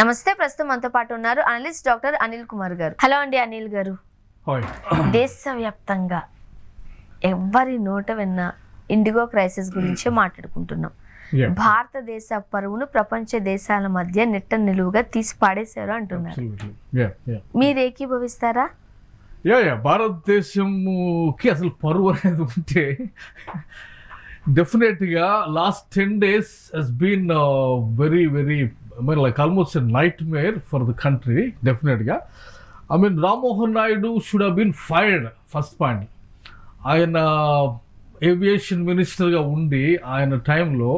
నమస్తే. ప్రస్తుతం మనతో పాటు ఉన్నారు అనలిస్ట్ డాక్టర్ అనిల్ కుమార్ గారు. హలో అండి అనిల్ గారు. దేశవ్యాప్తంగా ఎవరి నోట విన్నా ఇండిగో క్రైసిస్ గురించి మాట్లాడుకుంటున్నాం. భారతదేశ పరువును ప్రపంచ దేశాల మధ్య నిట్ట నిలువుగా తీసి పాడేశారు అంటున్నారు. మీరు ఏకీభవిస్తారా? భారతదేశంకి అసలు పరువు అనేది ఉంటే డెఫినెట్గా last 10 days has been very like almost a nightmare for the country. Definitely. I mean, Ram Mohan Naidu should have been fired. First point. ఆయన ఏవియేషన్ మినిస్టర్గా ఉండి ఆయన టైంలో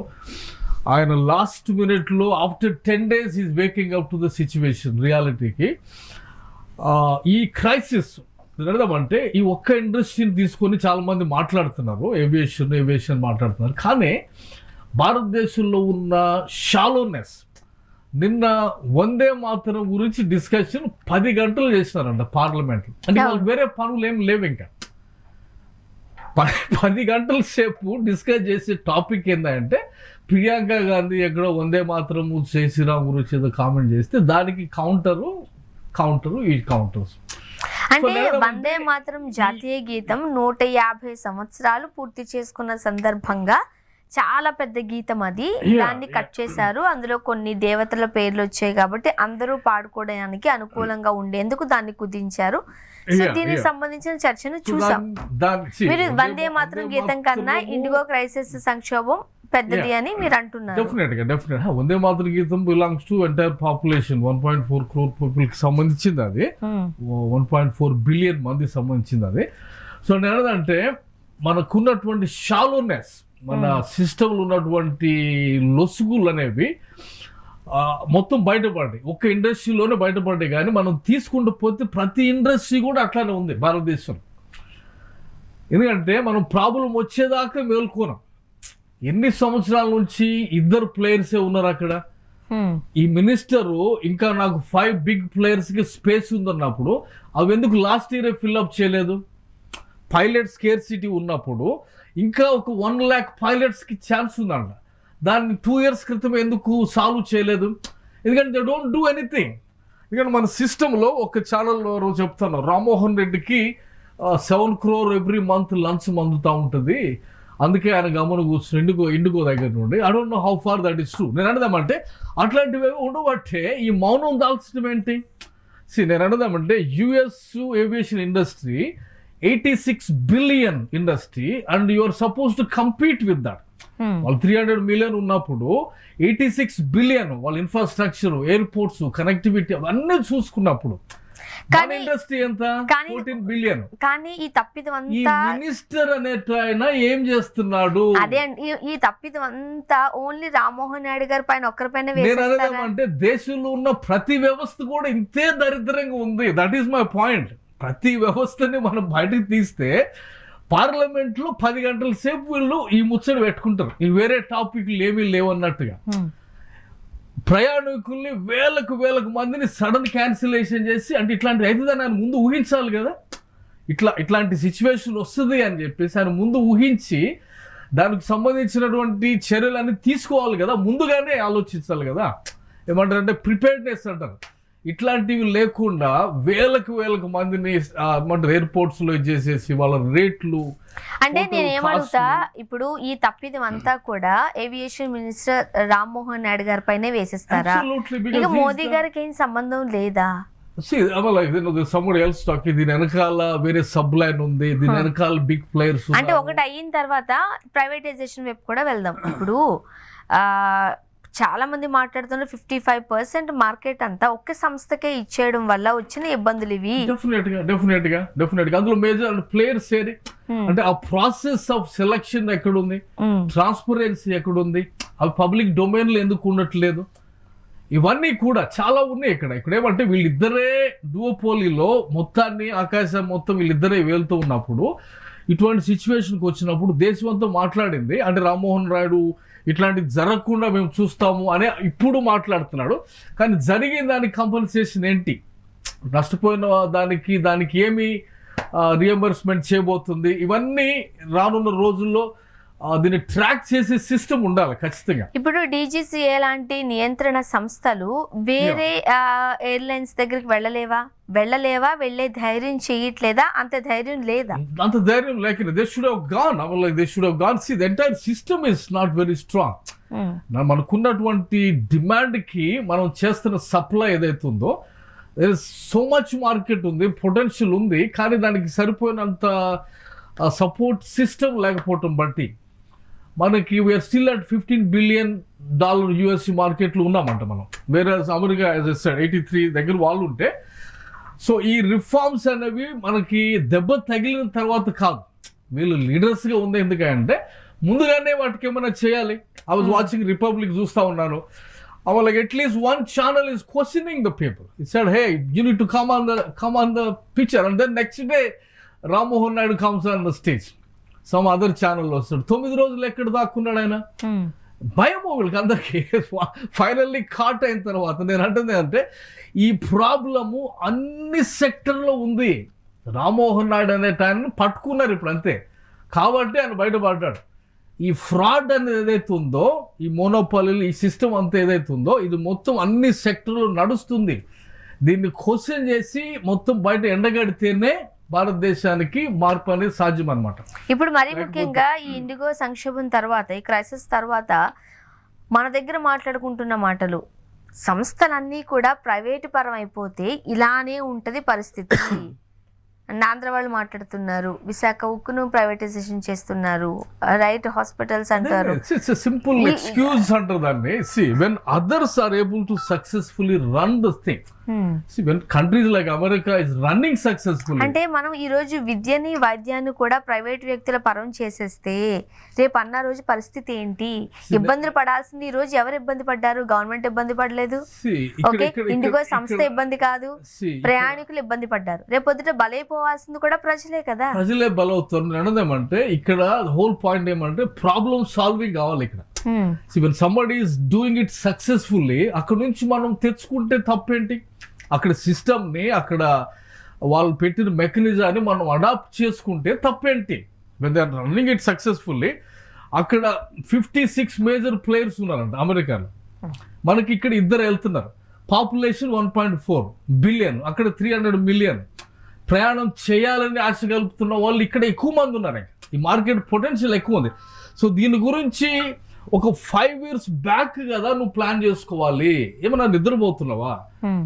ఆయన లాస్ట్ మినిట్లో after 10 days is waking up to the situation రియాలిటీకి. ఈ crisis అంటే ఈ ఒక్క ఇండస్ట్రీని తీసుకొని చాలామంది మాట్లాడుతున్నారు, ఏవియేషన్ మాట్లాడుతున్నారు. కానీ భారతదేశంలో ఉన్న షాలోనెస్, నిన్న వందే మాతరం గురించి డిస్కషన్ 10 గంటలు చేసినారంట పార్లమెంట్లో. అంటే వాళ్ళకి వేరే పనులు ఏం లేవు, ఇంకా 10 గంటల సేపు డిస్కస్ చేసే టాపిక్ ఏంటంటే ప్రియాంక గాంధీ ఎక్కడో వందే మాతరం శ్రీరామ్ గురించి ఏదో కామెంట్ చేస్తే దానికి కౌంటరు ఈ కౌంటర్స్. అంటే వందే మాతరం జాతీయ గీతం 150 సంవత్సరాలు పూర్తి చేసుకున్న సందర్భంగా చాలా పెద్ద గీతం అది. దాన్ని కట్ చేశారు. అందులో కొన్ని దేవతల పేర్లు వచ్చాయి కాబట్టి అందరూ పాడుకోవడానికి అనుకూలంగా ఉండేందుకు దాన్ని కుదించారు. సో దీనికి సంబంధించిన చర్చను చూసాం. మీరు వందే మాతరం గీతం కన్నా ఇండిగో క్రైసిస్ సంక్షోభం పెద్దది అని మీరు అంటున్నారు. డెఫినెట్గా వందే మాతరం గీతం belongs to entire population 1.4 crore people కి సంబంధించింది అది. 1.4 బిలియన్ మంది సంబంధించింది అది. సో నేనంటే మనకున్నటువంటి షాలోనెస్, మన సిస్టంలో ఉన్నటువంటి లొసుగులు అనేవి మొత్తం బయటపడ్డాయి. ఒక్క ఇండస్ట్రీలోనే బయటపడ్డాయి. కానీ మనం తీసుకుంటూ పోతే ప్రతి ఇండస్ట్రీ కూడా అట్లానే ఉంది భారతదేశం. ఎందుకంటే మనం ప్రాబ్లం వచ్చేదాకా మేల్కోనాం. ఎన్ని సంవత్సరాల నుంచి 2 ప్లేయర్సే ఉన్నారు అక్కడ. ఈ మినిస్టరు ఇంకా నాకు 5 బిగ్ ప్లేయర్స్కి స్పేస్ ఉందన్నప్పుడు అవి ఎందుకు లాస్ట్ ఇయరే ఫిల్అప్ చేయలేదు? పైలట్ స్కేర్సిటీ ఉన్నప్పుడు ఇంకా ఒక 1 lakh పైలట్స్కి ఛాన్స్ ఉందంట. దాన్ని 2 years క్రితం ఎందుకు సాల్వ్ చేయలేదు? ఎందుకంటే దే డోంట్ డూ ఎనీథింగ్. ఎందుకంటే మన సిస్టంలో ఒక ఛానల్లో రోజు చెప్తాను, రామ్మోహన్ రెడ్డికి 7 crore ఎవ్రీ మంత్ లంచ్ అందుతూ ఉంటుంది, అందుకే ఆయన గమన కూర్చుని ఇండిగో దగ్గర నుండి. I don't know how far that is true. నేను అనదామంటే అట్లాంటివి ఉండబట్టే ఈ మౌనం దాల్చడం ఏంటి? నేను అనదామంటే US aviation industry 86 billion industry and you are suppose to compete with that. వాళ్ళు 300 million ఉన్నప్పుడు 86 billion వాళ్ళ ఇన్ఫ్రాస్ట్రక్చర్, ఎయిర్పోర్ట్స్, కనెక్టివిటీ అవన్నీ చూసుకున్నప్పుడు ఇండస్ట్రీ ఎంత? 14 billion. కానీ ఈ తప్పిదం అంతా మినిస్టర్ అనేట ఏం చేస్తున్నాడు? అదే ఈ తప్పిదం అంతా ఓన్లీ రామ్మోహన్ నాయుడు గారి పైన ఒక్కరిపైన అంటే దేశంలో ఉన్న ప్రతి వ్యవస్థ కూడా ఇంతే దరిద్రంగా ఉంది. That is my point. ప్రతి వ్యవస్థని మనం బయటకు తీస్తే పార్లమెంట్లో 10 గంటల సేపు వీళ్ళు ఈ ముచ్చట పెట్టుకుంటారు. ఈ వేరే టాపిక్లు ఏమీ లేవన్నట్టుగా. ప్రయాణికుల్ని వేలకు మందిని సడన్ క్యాన్సిలేషన్ చేసి, అంటే ఇట్లాంటి అయితే ఆయన ముందు ఊహించాలి కదా, ఇట్లాంటి సిచ్యువేషన్ వస్తుంది అని చెప్పేసి ఆయన ముందు ఊహించి దానికి సంబంధించినటువంటి చర్యలన్నీ తీసుకోవాలి కదా, ముందుగానే ఆలోచించాలి కదా. ఏమంటారంటే ప్రిపేర్డ్నెస్ అంటారు. ఇట్లాంటివి లేకుండా వేలకు మందిని ఎయిర్పోర్ట్స్ లో చేసేసి వాళ్ళ రేట్లు. అంటే నేనేమడుగుతా, ఇప్పుడు ఈ తప్పిదం అంతా కూడా ఏవియేషన్ మినిస్టర్ రామ్మోహన్ నాయుడు గారి పైన వేసిస్తారా? ఇక మోదీ గారికి ఏం సంబంధం లేదా? దీని వెనకాల వేరే సబ్ లైన్ ఉంది, దీని వెనకాల బిగ్ ప్లేయర్స్. అంటే ఒకటి అయిన తర్వాత ప్రైవేటైజేషన్ వైపు కూడా వెళ్దాం. ఇప్పుడు చాలా మంది మాట్లాడుతున్నారు 55% మార్కెట్ అంతా ఒక్క సంస్థకే ఇచ్చేయడం వల్ల వచ్చిన ఇబ్బందులు ఇవి. డెఫినెట్ గా అందులో మేజర్ ప్లేయర్స్ ఏరి. అంటే ఆ ప్రాసెస్ ఆఫ్ సెలక్షన్ ఎక్కడుంది, ట్రాన్స్పరెన్సీ ఎక్కడుంది, అవి పబ్లిక్ డొమైన్ లో ఎందుకు ఉండట్లేదు? ఇవన్నీ కూడా చాలా ఉన్నాయి ఇక్కడ ఏమంటే వీళ్ళిద్దరే డువోపోలీలో మొత్తాన్ని ఆకాశం మొత్తం వీళ్ళిద్దరే వెళ్తూ ఉన్నప్పుడు, ఇటువంటి సిచ్యువేషన్కి వచ్చినప్పుడు దేశం అంతా మాట్లాడింది. అంటే రామ్మోహన్ నాయుడు ఇట్లాంటివి జరగకుండా మేము చూస్తాము అనే ఇప్పుడు మాట్లాడుతున్నాడు. కానీ జరిగిన దానికి కంపన్సేషన్ ఏంటి? నష్టపోయిన దానికి ఏమి రియంబర్స్మెంట్ చేయబోతుంది? ఇవన్నీ రానున్న రోజుల్లో దీన్ని ట్రాక్ చేసే సిస్టమ్ ఉండాలి ఖచ్చితంగా. ఇప్పుడు DGCA లాంటి నియంత్రణ సంస్థలు వేరే ఎయిర్లైన్స్ దగ్గరికి వెళ్ళలేవా వెళ్ళే ధైర్యం చేయట్లేదా, అంత ధైర్యం లేదా? అంత ధైర్యం లేక they should have gone. See, the entire system is not very strong. మనకున్నటువంటి డిమాండ్ కి మనం చేస్తున్న సప్లై ఏదైతే ఉందో, సో మచ్ మార్కెట్ ఉంది, పొటెన్షియల్ ఉంది, కానీ దానికి సరిపోయినంత సపోర్ట్ సిస్టమ్ లేకపోవటం బట్టి మనకి we are still at $15 billion USD మార్కెట్లో ఉన్నామంట మనం. వేరే అమెరికా 83 దగ్గర వాళ్ళు ఉంటే, సో ఈ రిఫార్మ్స్ అనేవి మనకి దెబ్బ తగిలిన తర్వాత కాదు, వీళ్ళు లీడర్స్గా ఉంది. ఎందుకంటే ముందుగానే వాటికి ఏమైనా చేయాలి. ఐ వాజ్ వాచింగ్ రిపబ్లిక్ చూస్తూ ఉన్నాను. like at least one channel is questioning the people. It said, hey, you need to come on the picture. And then next day, Ram Mohan Naidu comes on the stage. Some other channel also. 9 రోజులు ఎక్కడ దాక్కున్నాడు ఆయన? భయం వీళ్ళకి అందరికీ. Finally cot అయిన తర్వాత నేను అంటుంది అంటే, ఈ ప్రాబ్లము అన్ని సెక్టర్లో ఉంది. రామ్మోహన్ నాయుడు అనే ఆయన పట్టుకున్నారు ఇప్పుడు అంతే, కాబట్టి ఆయన బయటపడ్డాడు. ఈ ఫ్రాడ్ అనేది ఏదైతే ఉందో, ఈ మోనోపాలీలు, ఈ సిస్టమ్ అంతా ఏదైతే ఉందో, ఇది మొత్తం అన్ని సెక్టర్లో నడుస్తుంది. దీన్ని క్వశ్చన్ చేసి మొత్తం బయట ఎండగడితేనే భారతదేశానికి మార్పు అనేది సాధ్యం అనమాట. ఇప్పుడు మరీ ముఖ్యంగా ఈ ఇండిగో సంక్షోభం తర్వాత, ఈ క్రైసిస్ తర్వాత మన దగ్గర మాట్లాడుకుంటున్న మాటలు, సంస్థలన్నీ కూడా ప్రైవేటు పరం అయిపోతే ఇలానే ఉంటది పరిస్థితి. ఆంధ్ర వాళ్ళు మాట్లాడుతున్నారు, విశాఖ ఉక్కును ప్రైవేటైజేషన్ చేస్తున్నారు, రైట్ హాస్పిటల్స్ అంటారు. ఇట్స్ సింపుల్ ఎక్స్క్యూజ్ అంటారు దాన్ని. See, when others are able to successfully run the thing, see, when countries like America is running successfully, అంటే మనం ఈ రోజు విద్యని వైద్యాన్ని కూడా ప్రైవేట్ వ్యక్తుల పరం చేసేస్తే రేపు అన్న రోజు పరిస్థితి ఏంటి? ఇబ్బందులు పడాల్సింది ఈ రోజు ఎవరు ఇబ్బంది పడ్డారు? గవర్నమెంట్ ఇబ్బంది పడలేదు. ఓకే, ఇండిగో సంస్థ ఇబ్బంది కాదు, ప్రయాణికులు ఇబ్బంది పడ్డారు. రేపు పొద్దుట బలైపోవాల్సింది కూడా ప్రజలే కదా. ప్రజలే బలవుతారు. అనదేమంటే ఇక్కడ హోల్ పాయింట్ ఏమంటే ప్రాబ్లమ్ సాల్వింగ్ కావాలి ఇక్కడ. when somebody is doing it successfully, అక్కడ నుంచి మనం తెచ్చుకుంటే తప్పేంటి? అక్కడ సిస్టమ్ని, అక్కడ వాళ్ళు పెట్టిన మెకానిజాన్ని మనం అడాప్ట్ చేసుకుంటే తప్పేంటి? when they are running it successfully, అక్కడ 56 మేజర్ ప్లేయర్స్ ఉన్నారంట అమెరికాలో. మనకి ఇక్కడ ఇద్దరు వెళ్తున్నారు. పాపులేషన్ 1.4 బిలియన్, అక్కడ 300 మిలియన్. ప్రయాణం చేయాలని ఆశ కలుపుతున్న వాళ్ళు ఇక్కడ ఎక్కువ మంది ఉన్నారు. ఈ మార్కెట్ పొటెన్షియల్ ఎక్కువ ఉంది. సో దీని గురించి ఒక 5 years బ్యాక్ కదా నువ్వు ప్లాన్ చేసుకోవాలి. ఏమన్నా నిద్రపోతున్నావా?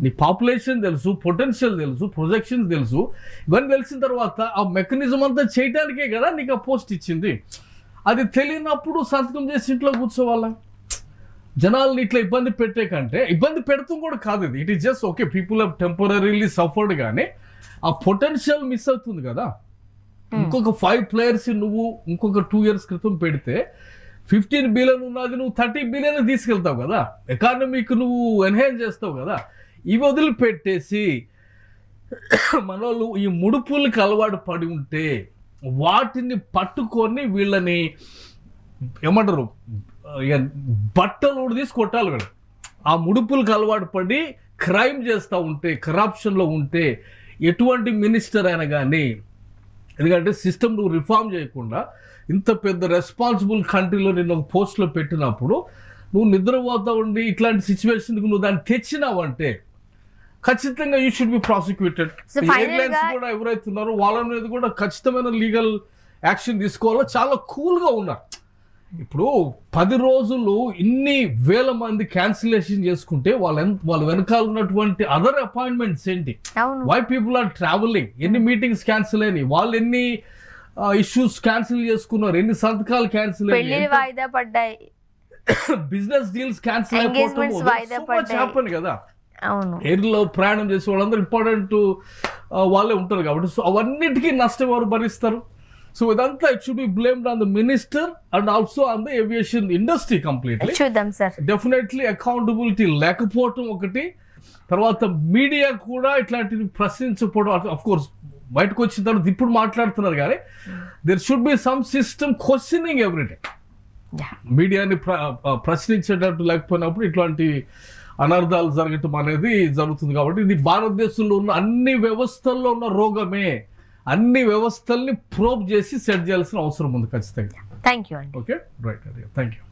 నీ పాపులేషన్ తెలుసు, పొటెన్షియల్ తెలుసు, ప్రొజెక్షన్స్ తెలుసు. ఇవన్నీ తెలిసిన తర్వాత ఆ మెకానిజం అంతా చేయడానికే కదా నీకు ఆ పోస్ట్ ఇచ్చింది. అది తెలియనప్పుడు సంతకం చేసి ఇంట్లో కూర్చోవాలా? జనాల్ని ఇట్లా ఇబ్బంది పెట్టే కంటే, ఇబ్బంది పెడుతూ కూడా కాదు ఇది. It is just okay, people have temporarily suffered, కానీ ఆ పొటెన్షియల్ మిస్ అవుతుంది కదా. ఇంకొక 5 players నువ్వు ఇంకొక 2 years క్రితం పెడితే 15 బిలియన్ ఉన్నది, నువ్వు 30 బిలియన్ తీసుకెళ్తావు కదా. ఎకానమీకి నువ్వు ఎన్హాన్స్ చేస్తావు కదా. ఇవి వదిలిపెట్టేసి మనోళ్ళు ఈ ముడుపులకి అలవాటు పడి ఉంటే వాటిని పట్టుకొని వీళ్ళని ఏమంటారు, బట్టలు తీసి కొట్టాలి కదా. ఆ ముడుపులకు అలవాటు పడి క్రైమ్ చేస్తూ ఉంటే, కరప్షన్లో ఉంటే ఎటువంటి మినిస్టర్ అయినా కానీ, ఎందుకంటే సిస్టమ్ నువ్వు రిఫార్మ్ చేయకుండా ఇంత పెద్ద రెస్పాన్సిబుల్ కంట్రీలో నిన్ను ఒక పోస్ట్లో పెట్టినప్పుడు నువ్వు నిద్రపోతా ఉండి ఇట్లాంటి సిచ్యువేషన్కి నువ్వు దాన్ని తెచ్చినావంటే ఖచ్చితంగా you should be prosecuted. Airlines కూడా ఎవరైతే ఉన్నారో వాళ్ళ మీద కూడా ఖచ్చితమైన లీగల్ యాక్షన్ తీసుకోవాలో చాలా కూల్గా ఉన్నారు. ఇప్పుడు 10 రోజులు ఇన్ని వేల మంది క్యాన్సిలేషన్ చేసుకుంటే వాళ్ళ వెనకాల ఉన్నటువంటి అదర్ అపాయింట్మెంట్స్ ఏంటి? Why people are travelling? ఎన్ని మీటింగ్స్ క్యాన్సిల్ అయినాయి? వాళ్ళు ఎన్ని ఇష్యూస్ క్యాన్సిల్ చేసుకున్నారు? ఎన్ని సంతకాలు క్యాన్సిల్ అయినాయి? వాయిదా పడ్డాయి, బిజినెస్ డీల్స్ క్యాన్సిల్ అయిపోతాయి కదా. ఎయిర్లో ప్రయాణం చేసే వాళ్ళందరూ ఇంపార్టెంట్ వాళ్ళే ఉంటారు కాబట్టి, సో అవన్నిటికీ నష్టం ఎవరు భరిస్తారు? సో ఇదంతా it should be blamed on the minister and also on the aviation industry completely. చూద్దాం సార్. డెఫినెట్లీ అకౌంటబిలిటీ లేకపోవటం ఒకటి, తర్వాత మీడియా కూడా ఇట్లాంటివి ప్రశ్నించకపోవడం. ఆఫ్ కోర్స్ బయటకు వచ్చిన తర్వాత ఇప్పుడు మాట్లాడుతున్నారు, కానీ there should be some system questioning everyday. మీడియాని ప్రశ్నించేటట్టు లేకపోయినప్పుడు ఇట్లాంటి అనర్థాలు జరగటం అనేది జరుగుతుంది. కాబట్టి ఇది భారతదేశంలో ఉన్న అన్ని వ్యవస్థల్లో ఉన్న రోగమే. అన్ని వ్యవస్థల్ని ప్రోబ్ చేసి సెట్ చేయాల్సిన అవసరం ఉంది ఖచ్చితంగా. థ్యాంక్ యూ అండి. ఓకే రైట్ అండి థ్యాంక్ యూ.